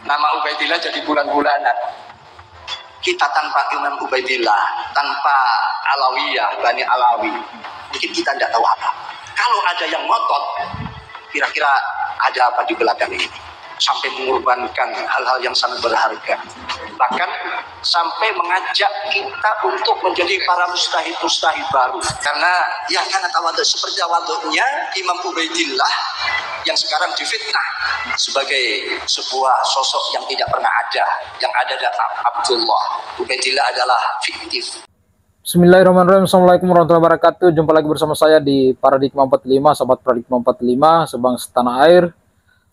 Nama Ubaidillah jadi bulan-bulanan. Kita tanpa Imam Ubaidillah, tanpa Alawiyah, Bani Alawi, mungkin kita tidak tahu apa. Kalau ada yang ngotot, kira-kira ada apa di belakang ini, sampai mengorbankan hal-hal yang sangat berharga, bahkan sampai mengajak kita untuk menjadi para mustahid baru. Karena ya karena tawadhu, seperti tawadhunya Imam Ubaidillah yang sekarang difitnah sebagai sebuah sosok yang tidak pernah ada. Yang ada adalah Abdullah. Ubaidillah adalah fiktif. Bismillahirrahmanirrahim. Assalamualaikum warahmatullahi wabarakatuh. Jumpa lagi bersama saya di Paradigma 45, Sobat Paradigma 45, sebangsa tanah air.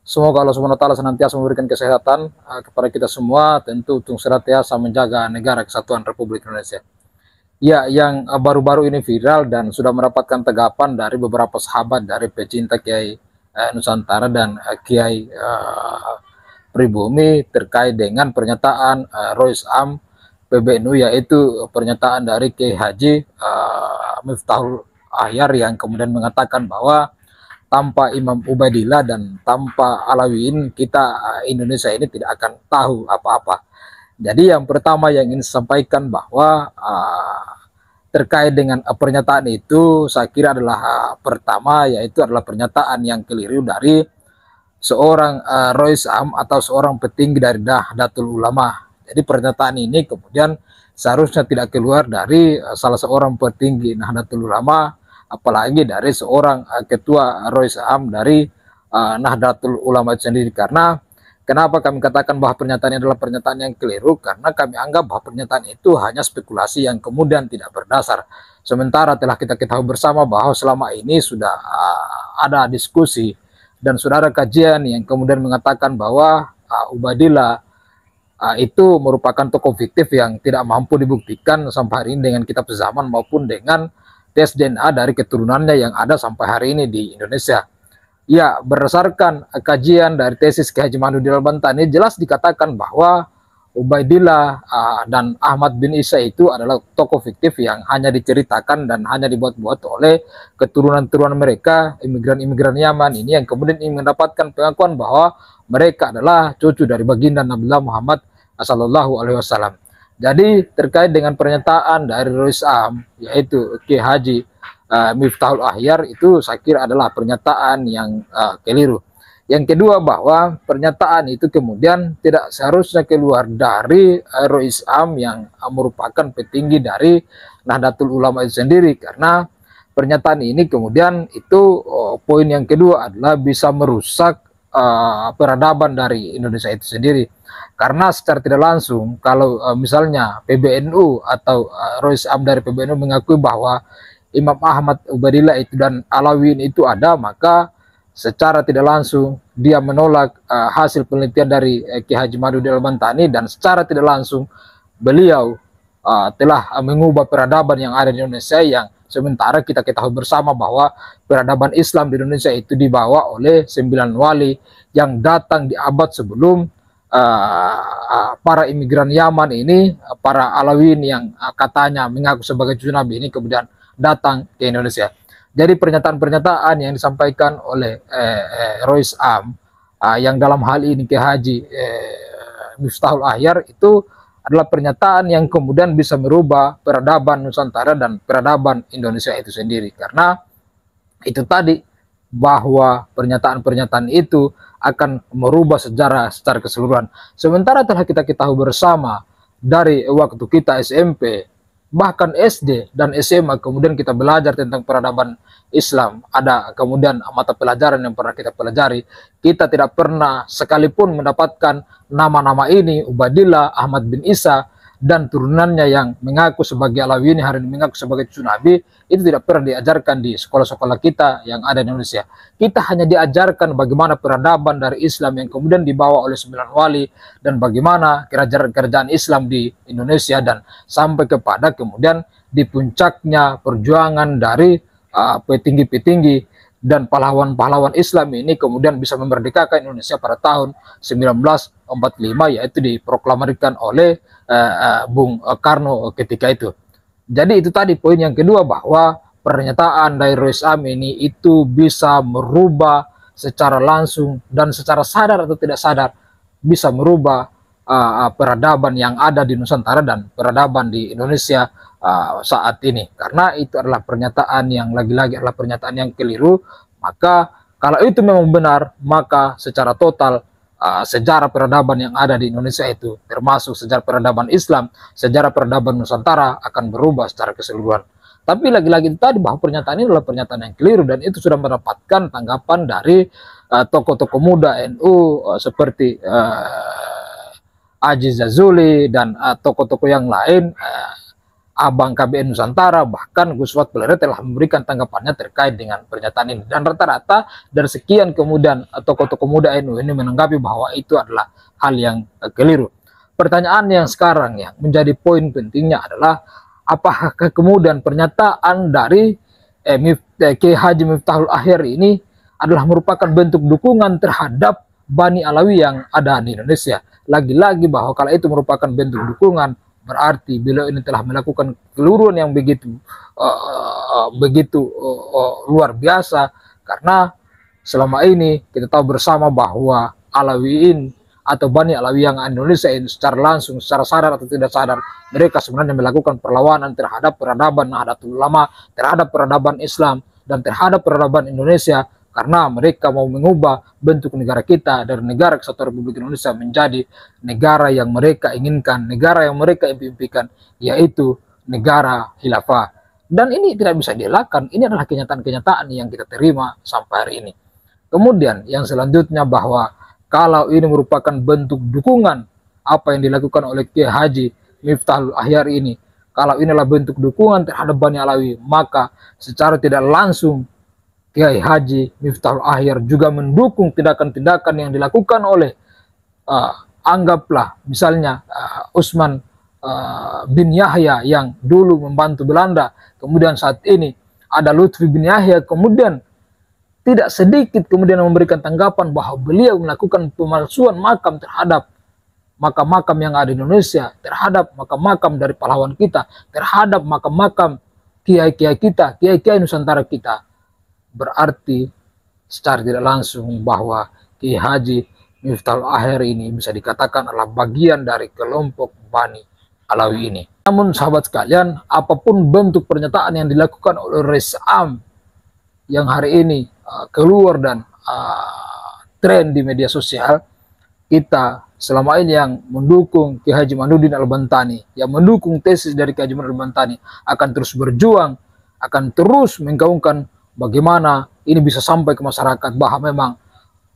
Semoga Allah SWT senantiasa memberikan kesehatan kepada kita semua, tentu untuk senantiasa menjaga negara kesatuan Republik Indonesia. Ya, yang baru-baru ini viral dan sudah mendapatkan tanggapan dari beberapa sahabat dari pecinta Kiai Nusantara dan Kiai Pribumi terkait dengan pernyataan Rois Am PBNU, yaitu pernyataan dari Kiai Haji Miftahul Ahyar yang kemudian mengatakan bahwa tanpa Imam Ubaidillah dan tanpa Alawiyin kita Indonesia ini tidak akan tahu apa-apa. Jadi yang pertama yang ingin sampaikan bahwa terkait dengan pernyataan itu, saya kira adalah pertama yaitu adalah pernyataan yang keliru dari seorang Rois Am atau seorang petinggi dari Nahdlatul Ulama. Jadi pernyataan ini kemudian seharusnya tidak keluar dari salah seorang petinggi Nahdlatul Ulama, apalagi dari seorang ketua Rois Am dari Nahdlatul Ulama itu sendiri. Karena kenapa kami katakan bahwa pernyataan ini adalah pernyataan yang keliru? Karena kami anggap bahwa pernyataan itu hanya spekulasi yang kemudian tidak berdasar. Sementara telah kita ketahui bersama bahwa selama ini sudah ada diskusi dan sudah ada kajian yang kemudian mengatakan bahwa Ubaidillah itu merupakan tokoh fiktif yang tidak mampu dibuktikan sampai hari ini dengan kitab zaman maupun dengan tes DNA dari keturunannya yang ada sampai hari ini di Indonesia. Ya, berdasarkan kajian dari tesis Kiai Haji Mahyudin Al-Bantani, jelas dikatakan bahwa Ubaidillah dan Ahmad bin Isa itu adalah tokoh fiktif yang hanya diceritakan dan hanya dibuat-buat oleh keturunan-keturunan mereka, imigran-imigran Yaman ini yang kemudian ingin mendapatkan pengakuan bahwa mereka adalah cucu dari baginda Nabi Muhammad Sallallahu Alaihi Wasallam. Jadi terkait dengan pernyataan dari Rois Am yaitu Kiai Haji Miftahul Ahyar itu saya kira adalah pernyataan yang keliru. Yang kedua, bahwa pernyataan itu kemudian tidak seharusnya keluar dari Rois Am yang merupakan petinggi dari Nahdlatul Ulama itu sendiri, karena pernyataan ini kemudian itu poin yang kedua adalah bisa merusak peradaban dari Indonesia itu sendiri. Karena secara tidak langsung kalau misalnya PBNU atau Rois Am dari PBNU mengakui bahwa Imam Ahmad Ubaidillah itu dan Alawiyin itu ada, maka secara tidak langsung dia menolak hasil penelitian dari Kiai Haji Mahyudin Al-Bantani, dan secara tidak langsung beliau telah mengubah peradaban yang ada di Indonesia, yang sementara kita ketahui bersama bahwa peradaban Islam di Indonesia itu dibawa oleh 9 wali yang datang di abad sebelum para imigran Yaman ini, para Alawiyin yang katanya mengaku sebagai cucu Nabi ini kemudian datang ke Indonesia. Jadi pernyataan-pernyataan yang disampaikan oleh Rois Am yang dalam hal ini Kiai Haji Miftahul Ahyar itu adalah pernyataan yang kemudian bisa merubah peradaban Nusantara dan peradaban Indonesia itu sendiri. Karena itu tadi, bahwa pernyataan-pernyataan itu akan merubah sejarah secara keseluruhan. Sementara telah kita ketahui bersama dari waktu kita SMP, bahkan SD dan SMA, kemudian kita belajar tentang peradaban Islam, ada kemudian mata pelajaran yang pernah kita pelajari, kita tidak pernah sekalipun mendapatkan nama-nama ini, Ubaidillah, Ahmad bin Isa dan turunannya yang mengaku sebagai Alawiyin, hari ini mengaku sebagai cucu Nabi, itu tidak pernah diajarkan di sekolah-sekolah kita yang ada di Indonesia. Kita hanya diajarkan bagaimana peradaban dari Islam yang kemudian dibawa oleh 9 wali, dan bagaimana kerajaan-kerajaan Islam di Indonesia, dan sampai kepada kemudian di puncaknya perjuangan dari petinggi-petinggi dan pahlawan-pahlawan Islam ini kemudian bisa memerdekakan Indonesia pada tahun 1945, yaitu diproklamirkan oleh Bung Karno ketika itu. Jadi itu tadi poin yang kedua, bahwa pernyataan dari Rois Am ini itu bisa merubah secara langsung dan secara sadar atau tidak sadar bisa merubah peradaban yang ada di Nusantara dan peradaban di Indonesia saat ini. Karena itu adalah pernyataan yang lagi-lagi adalah pernyataan yang keliru. Maka kalau itu memang benar, maka secara total sejarah peradaban yang ada di Indonesia itu, termasuk sejarah peradaban Islam, sejarah peradaban Nusantara akan berubah secara keseluruhan. Tapi lagi-lagi tadi bahwa pernyataan ini adalah pernyataan yang keliru dan itu sudah mendapatkan tanggapan dari tokoh-tokoh muda NU seperti Aziz Zazuli dan tokoh-tokoh yang lain, Abang KBN Nusantara, bahkan Gus Wat Pelere telah memberikan tanggapannya terkait dengan pernyataan ini. Dan rata-rata dari sekian kemudian tokoh-tokoh muda NU ini menanggapi bahwa itu adalah hal yang keliru. Pertanyaan yang sekarang yang menjadi poin pentingnya adalah apakah kemudian pernyataan dari Kiai Haji Miftahul Ahyar ini adalah merupakan bentuk dukungan terhadap Bani Alawi yang ada di Indonesia. Lagi-lagi bahwa kalau itu merupakan bentuk dukungan, berarti beliau ini telah melakukan keluruan yang begitu luar biasa. Karena selama ini kita tahu bersama bahwa Alawiin atau Bani Alawi yang Indonesia ini secara langsung, secara sadar atau tidak sadar, mereka sebenarnya melakukan perlawanan terhadap peradaban Nahdlatul Ulama, terhadap peradaban Islam, dan terhadap peradaban Indonesia, karena mereka mau mengubah bentuk negara kita dari negara kesatuan Republik Indonesia menjadi negara yang mereka inginkan, negara yang mereka impikan, yaitu negara khilafah. Dan ini tidak bisa dielakkan, ini adalah kenyataan-kenyataan yang kita terima sampai hari ini. Kemudian yang selanjutnya bahwa kalau ini merupakan bentuk dukungan apa yang dilakukan oleh Kiai Haji Miftahul Ahyar ini, kalau inilah bentuk dukungan terhadap Bani Alawi, maka secara tidak langsung Kiai Haji Miftahul Ahyar juga mendukung tindakan-tindakan yang dilakukan oleh anggaplah misalnya Utsman bin Yahya yang dulu membantu Belanda, kemudian saat ini ada Lutfi bin Yahya, kemudian tidak sedikit kemudian memberikan tanggapan bahwa beliau melakukan pemalsuan makam terhadap makam-makam yang ada di Indonesia, terhadap makam-makam dari pahlawan kita, terhadap makam-makam kiai-kiai kita, kiai-kiai Nusantara kita. Berarti secara tidak langsung bahwa Kiai Haji Miftahul Ahyar ini bisa dikatakan adalah bagian dari kelompok Bani Alawi ini. Namun sahabat sekalian, apapun bentuk pernyataan yang dilakukan oleh Rois Am yang hari ini keluar dan tren di media sosial, kita selama ini yang mendukung Kiai Haji Mainuddin Al-Bantani, yang mendukung tesis dari Kiai Haji Mainuddin Al-Bantani, akan terus berjuang, akan terus menggaungkan bagaimana ini bisa sampai ke masyarakat bahwa memang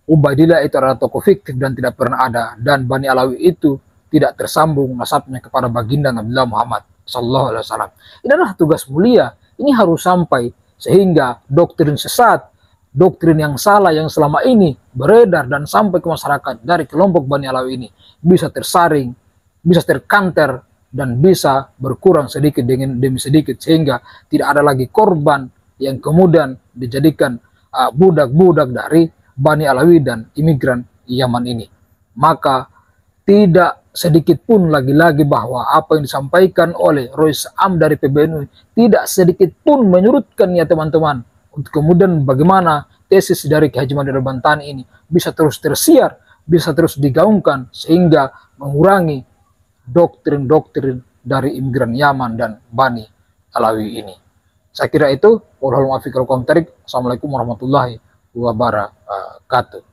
Ubaidillah itu adalah tokoh fiktif dan tidak pernah ada, dan Bani Alawi itu tidak tersambung nasabnya kepada baginda Nabi Muhammad Sallallahu Alaihi Wasallam. Ini adalah tugas mulia, ini harus sampai sehingga doktrin sesat, doktrin yang salah yang selama ini beredar dan sampai ke masyarakat dari kelompok Bani Alawi ini bisa tersaring, bisa terkanter, dan bisa berkurang sedikit demi sedikit, sehingga tidak ada lagi korban yang kemudian dijadikan budak-budak dari Bani Alawi dan imigran Yaman ini. Maka tidak sedikit pun lagi-lagi bahwa apa yang disampaikan oleh Rois Am dari PBNU tidak sedikit pun menyurutkan ya teman-teman, untuk kemudian bagaimana tesis dari Kiai Haji Mainuddin Al-Bantani ini bisa terus tersiar, bisa terus digaungkan sehingga mengurangi doktrin-doktrin dari imigran Yaman dan Bani Alawi ini. Saya kira itu. Assalamualaikum warahmatullahi wabarakatuh.